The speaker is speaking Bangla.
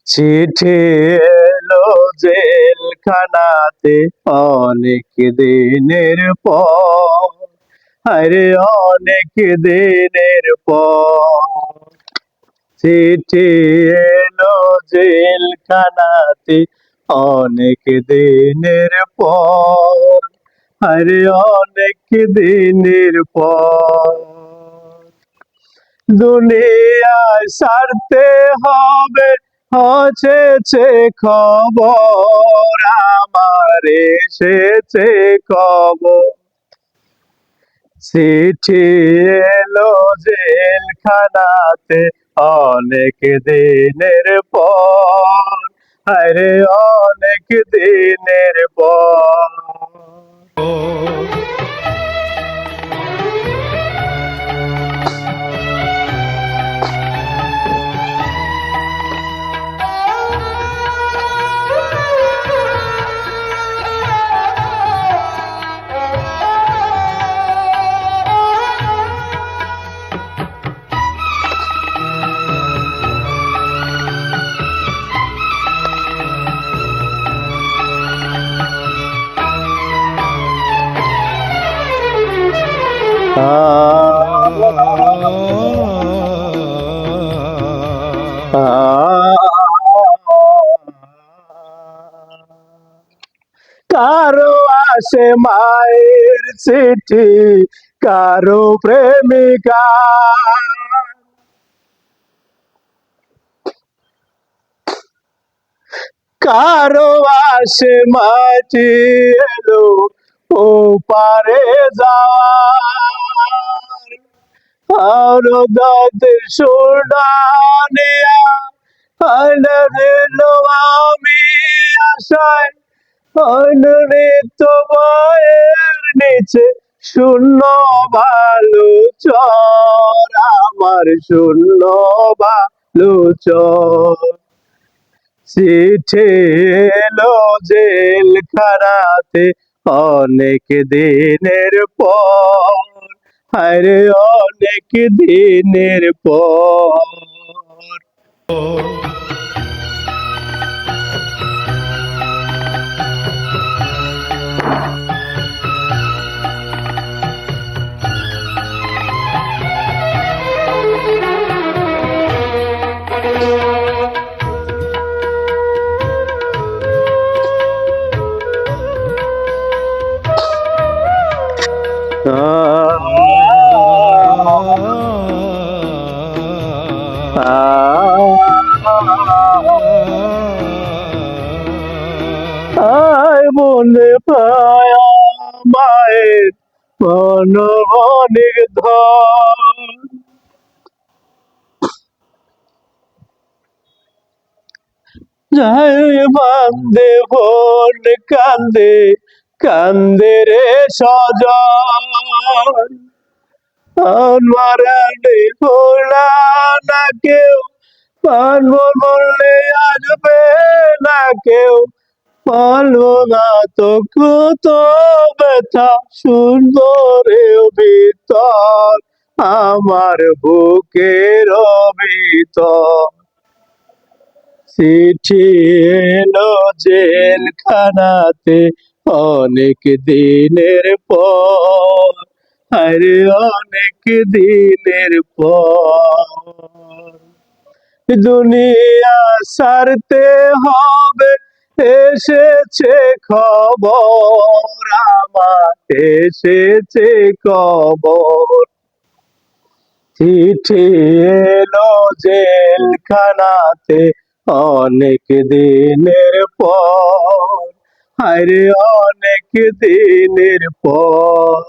চিঠি এলো জেলখানাতে অনেক দিনের পর, আরে অনেক দিনের পর। চিঠি এলো জেলখানাতে অনেক দিনের পর, আরে অনেক দিনের পর। দুনিয়ায় ছাড়তে হবে হয়েছে খবর, আমার এসেছে খবর। চিঠি এলো জেলখানাতে অনেক দিনের পর, আরে অনেক দিনের পর। কারো আসে মায়ের চিঠি, কারো প্রেমিকা, কারো আসে মাটি এলো ও পারে যাওয়ার। আরো দাদের সুরডানিয়া আইনা দিল আমি আশায়, তোমার নিচে শূন্য ভালো চর, আমার শূন্য ভালো চর। চিঠি এলো জেলখানাতে অনেক দিনের পর, আরে অনেক দিনের পর। আয় মনে পায় মায়ের মন অনেক ধন, যাই বান্দে বোন কান্দে কান্দে রে সজন। মারানি ভোলা না কেউ, বললে আসবে না কেউ, বলবো না তো কত ব্যথা সুন্দরে ভিতর, আমার বুকের ভিতর। চিঠি এলো জেলখানাতে অনেক দিনের পর, আরে অনেক দিনের পর। দুনিয়া ছাড়তে হবে এসেছে খবর, আমার এসেছে খবর। চিঠি এলো জেলখানাতে অনেক দিনের পর, আরে অনেক দিনের পর।